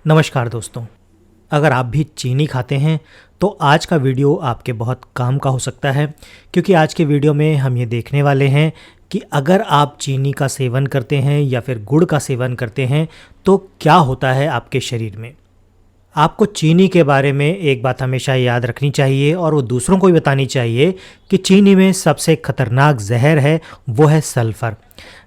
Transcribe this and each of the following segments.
नमस्कार दोस्तों, अगर आप भी चीनी खाते हैं तो आज का वीडियो आपके बहुत काम का हो सकता है, क्योंकि आज के वीडियो में हम ये देखने वाले हैं कि अगर आप चीनी का सेवन करते हैं या फिर गुड़ का सेवन करते हैं तो क्या होता है आपके शरीर में। आपको चीनी के बारे में एक बात हमेशा याद रखनी चाहिए और वो दूसरों को भी बतानी चाहिए कि चीनी में सबसे खतरनाक जहर है वो है सल्फ़र।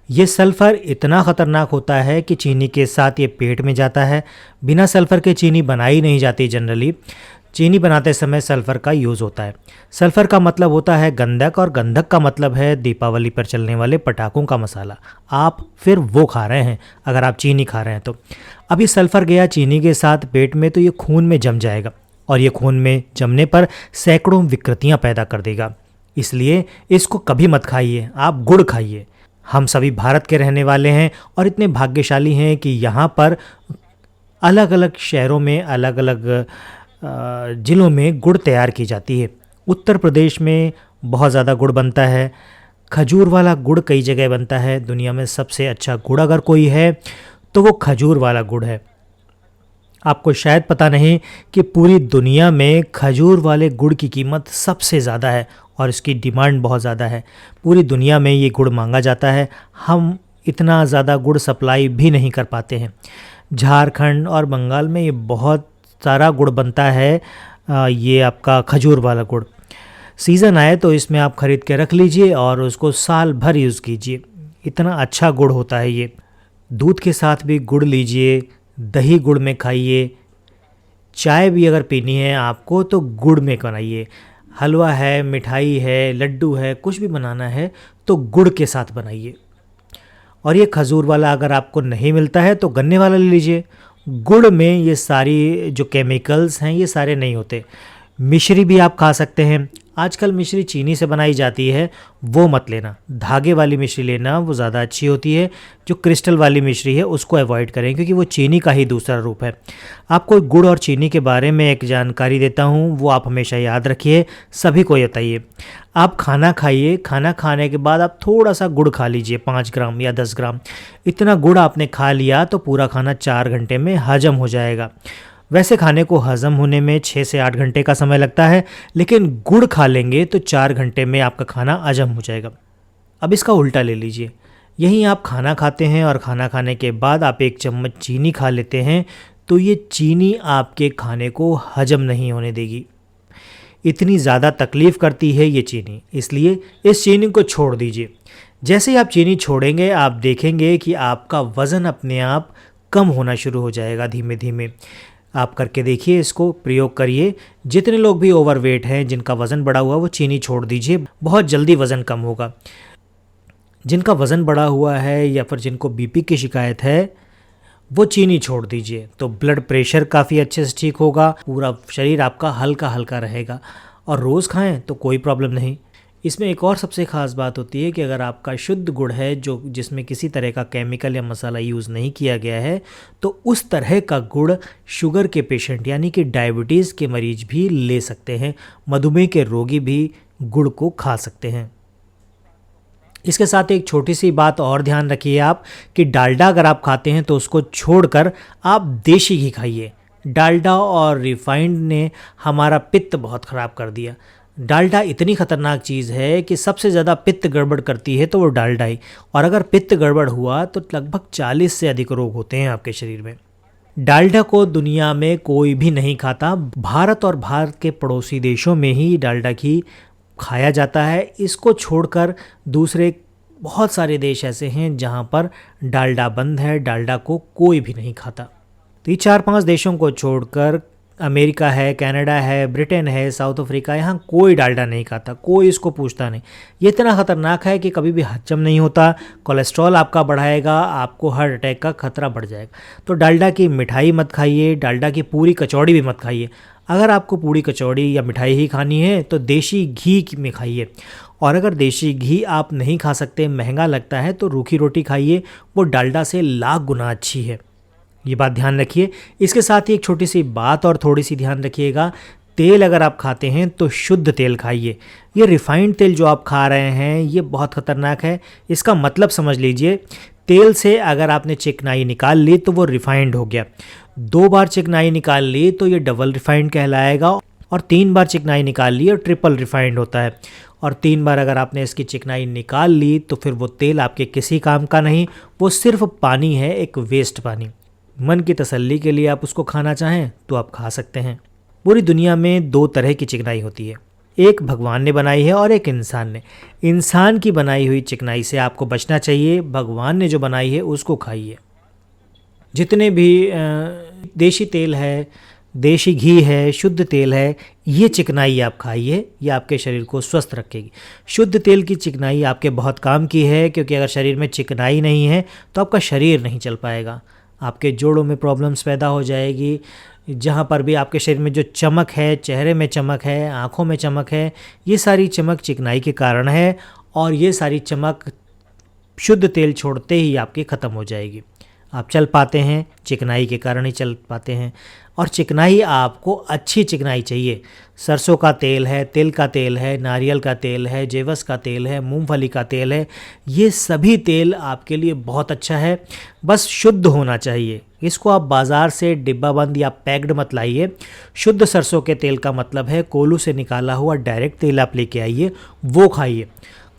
ये सल्फ़र इतना ख़तरनाक होता है कि चीनी के साथ ये पेट में जाता है। बिना सल्फ़र के चीनी बनाई नहीं जाती। जनरली चीनी बनाते समय सल्फ़र का यूज़ होता है। सल्फ़र का मतलब होता है गंधक और गंधक का मतलब है दीपावली पर चलने वाले पटाखों का मसाला। आप फिर वो खा रहे हैं अगर आप चीनी खा रहे हैं तो। अभी सल्फ़र गया चीनी के साथ पेट में तो ये खून में जम जाएगा और ये खून में जमने पर सैकड़ों विकृतियाँ पैदा कर देगा। इसलिए इसको कभी मत खाइए, आप गुड़ खाइए। हम सभी भारत के रहने वाले हैं और इतने भाग्यशाली हैं कि यहाँ पर अलग अलग शहरों में अलग अलग ज़िलों में गुड़ तैयार की जाती है। उत्तर प्रदेश में बहुत ज़्यादा गुड़ बनता है। खजूर वाला गुड़ कई जगह बनता है। दुनिया में सबसे अच्छा गुड़ अगर कोई है तो वो खजूर वाला गुड़ है। आपको शायद पता नहीं कि पूरी दुनिया में खजूर वाले गुड़ की कीमत सबसे ज़्यादा है और इसकी डिमांड बहुत ज़्यादा है। पूरी दुनिया में ये गुड़ मांगा जाता है। हम इतना ज़्यादा गुड़ सप्लाई भी नहीं कर पाते हैं। झारखंड और बंगाल में ये बहुत सारा गुड़ बनता है। ये आपका खजूर वाला गुड़ सीज़न आए तो इसमें आप ख़रीद के रख लीजिए और उसको साल भर यूज़ कीजिए। इतना अच्छा गुड़ होता है ये। दूध के साथ भी गुड़ लीजिए, दही गुड़ में खाइए। चाय भी अगर पीनी है आपको तो गुड़ में बनाइए। हलवा है, मिठाई है, लड्डू है, कुछ भी बनाना है तो गुड़ के साथ बनाइए। और ये खजूर वाला अगर आपको नहीं मिलता है तो गन्ने वाला ले लीजिए। गुड़ में ये सारी जो केमिकल्स हैं ये सारे नहीं होते। मिश्री भी आप खा सकते हैं। आजकल मिश्री चीनी से बनाई जाती है, वो मत लेना। धागे वाली मिश्री लेना, वो ज़्यादा अच्छी होती है। जो क्रिस्टल वाली मिश्री है उसको अवॉइड करें क्योंकि वो चीनी का ही दूसरा रूप है। आपको गुड़ और चीनी के बारे में एक जानकारी देता हूँ, वो आप हमेशा याद रखिए, सभी को बताइए। आप खाना खाइए, खाना खाने के बाद आप थोड़ा सा गुड़ खा लीजिए, 5 ग्राम या 10 ग्राम। इतना गुड़ आपने खा लिया तो पूरा खाना 4 घंटे में हजम हो जाएगा। वैसे खाने को हज़म होने में 6 से 8 घंटे का समय लगता है, लेकिन गुड़ खा लेंगे तो 4 घंटे में आपका खाना हजम हो जाएगा। अब इसका उल्टा ले लीजिए। यहीं आप खाना खाते हैं और खाना खाने के बाद आप 1 चम्मच चीनी खा लेते हैं तो ये चीनी आपके खाने को हजम नहीं होने देगी। इतनी ज़्यादा तकलीफ़ करती है ये चीनी, इसलिए इस चीनी को छोड़ दीजिए। जैसे ही आप चीनी छोड़ेंगे आप देखेंगे कि आपका वज़न अपने आप कम होना शुरू हो जाएगा धीमे धीमे। आप करके देखिए, इसको प्रयोग करिए। जितने लोग भी ओवरवेट हैं, जिनका वज़न बढ़ा हुआ, वो चीनी छोड़ दीजिए, बहुत जल्दी वज़न कम होगा। जिनका वज़न बढ़ा हुआ है या फिर जिनको बीपी की शिकायत है वो चीनी छोड़ दीजिए तो ब्लड प्रेशर काफ़ी अच्छे से ठीक होगा, पूरा शरीर आपका हल्का हल्का रहेगा। और रोज़ खाएं तो कोई प्रॉब्लम नहीं। इसमें एक और सबसे ख़ास बात होती है कि अगर आपका शुद्ध गुड़ है जो जिसमें किसी तरह का केमिकल या मसाला यूज़ नहीं किया गया है तो उस तरह का गुड़ शुगर के पेशेंट यानी कि डायबिटीज़ के मरीज़ भी ले सकते हैं। मधुमेह के रोगी भी गुड़ को खा सकते हैं। इसके साथ एक छोटी सी बात और ध्यान रखिए आप कि डालडा अगर आप खाते हैं तो उसको छोड़कर आप देशी घी खाइए। डालडा और रिफाइंड ने हमारा पित्त बहुत ख़राब कर दिया। डालडा इतनी ख़तरनाक चीज़ है कि सबसे ज़्यादा पित्त गड़बड़ करती है तो वो डालडा ही। और अगर पित्त गड़बड़ हुआ तो लगभग 40 से अधिक रोग होते हैं आपके शरीर में। डालडा को दुनिया में कोई भी नहीं खाता। भारत और भारत के पड़ोसी देशों में ही डालडा घी खाया जाता है। इसको छोड़कर दूसरे बहुत सारे देश ऐसे हैं जहाँ पर डालडा बंद है, डालडा को कोई भी नहीं खाता। तो ये 4-5 देशों को छोड़कर अमेरिका है, कनाडा है, ब्रिटेन है, साउथ अफ्रीका, यहाँ कोई डालडा नहीं खाता, कोई इसको पूछता नहीं। ये इतना ख़तरनाक है कि कभी भी हजम नहीं होता, कोलेस्ट्रॉल आपका बढ़ाएगा, आपको हार्ट अटैक का खतरा बढ़ जाएगा। तो डालडा की मिठाई मत खाइए, डालडा की पूरी कचौड़ी भी मत खाइए। अगर आपको पूरी कचौड़ी या मिठाई ही खानी है तो देशी घी में खाइए। और अगर देशी घी आप नहीं खा सकते, महंगा लगता है, तो रूखी रोटी खाइए, वो डालडा से लाख गुना अच्छी है। ये बात ध्यान रखिए। इसके साथ ही एक छोटी सी बात और थोड़ी सी ध्यान रखिएगा, तेल अगर आप खाते हैं तो शुद्ध तेल खाइए। ये रिफाइंड तेल जो आप खा रहे हैं ये बहुत ख़तरनाक है। इसका मतलब समझ लीजिए, तेल से अगर आपने चिकनाई निकाल ली तो वो रिफाइंड हो गया। 2 बार चिकनाई निकाल ली तो ये डबल रिफाइंड कहलाएगा, और 3 बार चिकनाई निकाल ली और ट्रिपल रिफाइंड होता है। और 3 बार अगर आपने इसकी चिकनाई निकाल ली तो फिर वो तेल आपके किसी काम का नहीं, वो सिर्फ पानी है, एक वेस्ट पानी। मन की तसल्ली के लिए आप उसको खाना चाहें तो आप खा सकते हैं। पूरी दुनिया में 2 तरह की चिकनाई होती है, एक भगवान ने बनाई है और एक इंसान ने। इंसान की बनाई हुई चिकनाई से आपको बचना चाहिए, भगवान ने जो बनाई है उसको खाइए। जितने भी देशी तेल है, देशी घी है, शुद्ध तेल है, ये चिकनाई आप खाइए, ये आपके शरीर को स्वस्थ रखेगी। शुद्ध तेल की चिकनाई आपके बहुत काम की है, क्योंकि अगर शरीर में चिकनाई नहीं है तो आपका शरीर नहीं चल पाएगा, आपके जोड़ों में प्रॉब्लम्स पैदा हो जाएगी। जहाँ पर भी आपके शरीर में जो चमक है, चेहरे में चमक है, आँखों में चमक है, ये सारी चमक चिकनाई के कारण है, और ये सारी चमक शुद्ध तेल छोड़ते ही आपकी ख़त्म हो जाएगी। आप चल पाते हैं चिकनाई के कारण ही चल पाते हैं। और चिकनाई आपको अच्छी चिकनाई चाहिए। सरसों का तेल है, तिल का तेल है, नारियल का तेल है, जेवस का तेल है, मूंगफली का तेल है, ये सभी तेल आपके लिए बहुत अच्छा है, बस शुद्ध होना चाहिए। इसको आप बाज़ार से डिब्बाबंद या पैक्ड मत लाइए। शुद्ध सरसों के तेल का मतलब है कोल्हू से निकाला हुआ डायरेक्ट तेल आप लेके आइए, वो खाइए।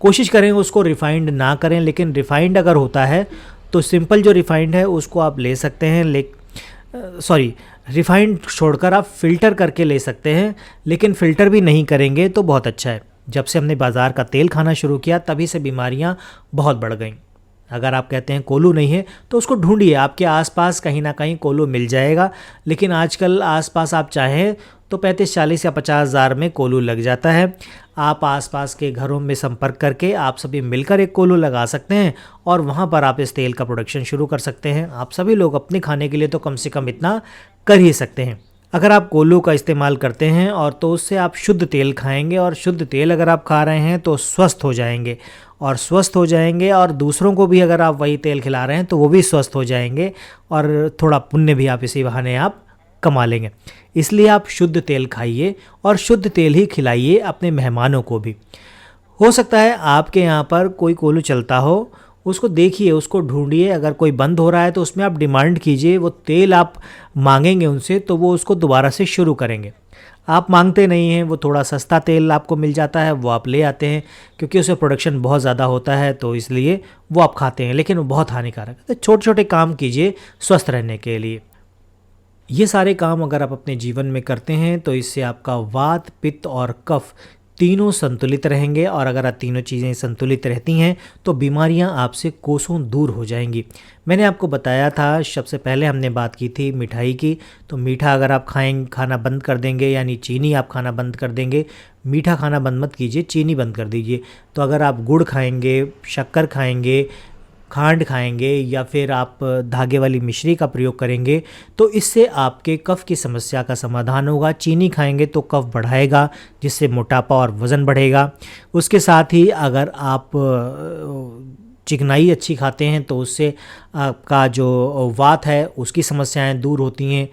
कोशिश करें उसको रिफ़ाइंड ना करें, लेकिन रिफ़ाइंड अगर होता है तो सिंपल जो रिफ़ाइंड है उसको आप ले सकते हैं। रिफ़ाइंड छोड़कर आप फ़िल्टर करके ले सकते हैं, लेकिन फ़िल्टर भी नहीं करेंगे तो बहुत अच्छा है। जब से हमने बाज़ार का तेल खाना शुरू किया तभी से बीमारियां बहुत बढ़ गईं। अगर आप कहते हैं कोल्हू नहीं है तो उसको ढूंढिए, आपके आसपास कहीं ना कहीं कोल्हू मिल जाएगा। लेकिन आजकल आसपास आप चाहें तो 35-40 या 50 हज़ार में कोल्हू लग जाता है। आप आसपास के घरों में संपर्क करके आप सभी मिलकर एक कोल्हू लगा सकते हैं और वहाँ पर आप इस तेल का प्रोडक्शन शुरू कर सकते हैं। आप सभी लोग अपने खाने के लिए तो कम से कम इतना कर ही सकते हैं। अगर आप कोल्हू का इस्तेमाल करते हैं और तो उससे आप शुद्ध तेल खाएंगे, और शुद्ध तेल अगर आप खा रहे हैं तो स्वस्थ हो जाएंगे, और स्वस्थ हो जाएंगे और दूसरों को भी अगर आप वही तेल खिला रहे हैं तो वो भी स्वस्थ हो जाएंगे, और थोड़ा पुण्य भी आप इसी बहाने आप कमा लेंगे। इसलिए आप शुद्ध तेल खाइए और शुद्ध तेल ही खिलाइए अपने मेहमानों को भी। हो सकता है आपके यहाँ पर कोई कोल्हू चलता हो, उसको देखिए, उसको ढूंढिए। अगर कोई बंद हो रहा है तो उसमें आप डिमांड कीजिए, वो तेल आप मांगेंगे उनसे तो वो उसको दोबारा से शुरू करेंगे। आप मांगते नहीं हैं, वो थोड़ा सस्ता तेल आपको मिल जाता है, वो आप ले आते हैं, क्योंकि उसमें प्रोडक्शन बहुत ज़्यादा होता है तो इसलिए वो आप खाते हैं, लेकिन वो बहुत हानिकारक है। तो छोटे छोटे काम कीजिए स्वस्थ रहने के लिए। ये सारे काम अगर आप अपने जीवन में करते हैं तो इससे आपका वात, पित्त और कफ तीनों संतुलित रहेंगे, और अगर आप तीनों चीज़ें संतुलित रहती हैं तो बीमारियां आपसे कोसों दूर हो जाएंगी। मैंने आपको बताया था, सबसे पहले हमने बात की थी मिठाई की, तो मीठा अगर आप खाना बंद कर देंगे, यानी चीनी आप खाना बंद कर देंगे, मीठा खाना बंद मत कीजिए, चीनी बंद कर दीजिए। तो अगर आप गुड़ खाएंगे, शक्कर खाएंगे, खांड खाएंगे, या फिर आप धागे वाली मिश्री का प्रयोग करेंगे तो इससे आपके कफ की समस्या का समाधान होगा। चीनी खाएंगे तो कफ बढ़ाएगा, जिससे मोटापा और वज़न बढ़ेगा। उसके साथ ही अगर आप चिकनाई अच्छी खाते हैं तो उससे आपका जो वात है उसकी समस्याएं दूर होती हैं।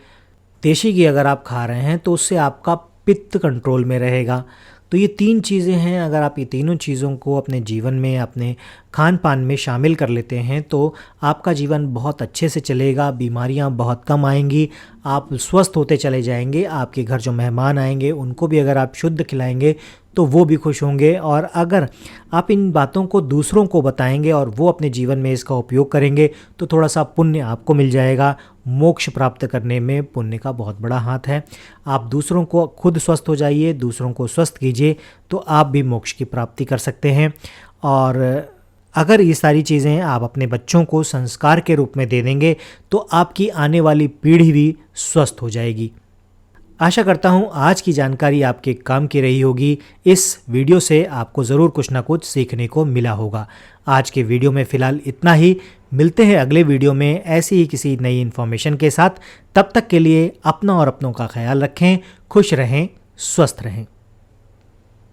देशी घी अगर आप खा रहे हैं तो उससे आपका पित्त कंट्रोल में रहेगा। तो ये 3 चीज़ें हैं, अगर आप ये तीनों चीज़ों को अपने जीवन में, अपने खान पान में शामिल कर लेते हैं तो आपका जीवन बहुत अच्छे से चलेगा, बीमारियां बहुत कम आएंगी, आप स्वस्थ होते चले जाएंगे। आपके घर जो मेहमान आएंगे उनको भी अगर आप शुद्ध खिलाएंगे तो वो भी खुश होंगे, और अगर आप इन बातों को दूसरों को बताएंगे और वो अपने जीवन में इसका उपयोग करेंगे तो थोड़ा सा पुण्य आपको मिल जाएगा। मोक्ष प्राप्त करने में पुण्य का बहुत बड़ा हाथ है। आप दूसरों को, खुद स्वस्थ हो जाइए, दूसरों को स्वस्थ कीजिए तो आप भी मोक्ष की प्राप्ति कर सकते हैं। और अगर ये सारी चीज़ें आप अपने बच्चों को संस्कार के रूप में दे देंगे तो आपकी आने वाली पीढ़ी भी स्वस्थ हो जाएगी। आशा करता हूँ आज की जानकारी आपके काम की रही होगी। इस वीडियो से आपको ज़रूर कुछ ना कुछ सीखने को मिला होगा। आज के वीडियो में फ़िलहाल इतना ही। मिलते हैं अगले वीडियो में ऐसी ही किसी नई इन्फॉर्मेशन के साथ। तब तक के लिए अपना और अपनों का ख्याल रखें, खुश रहें, स्वस्थ रहें।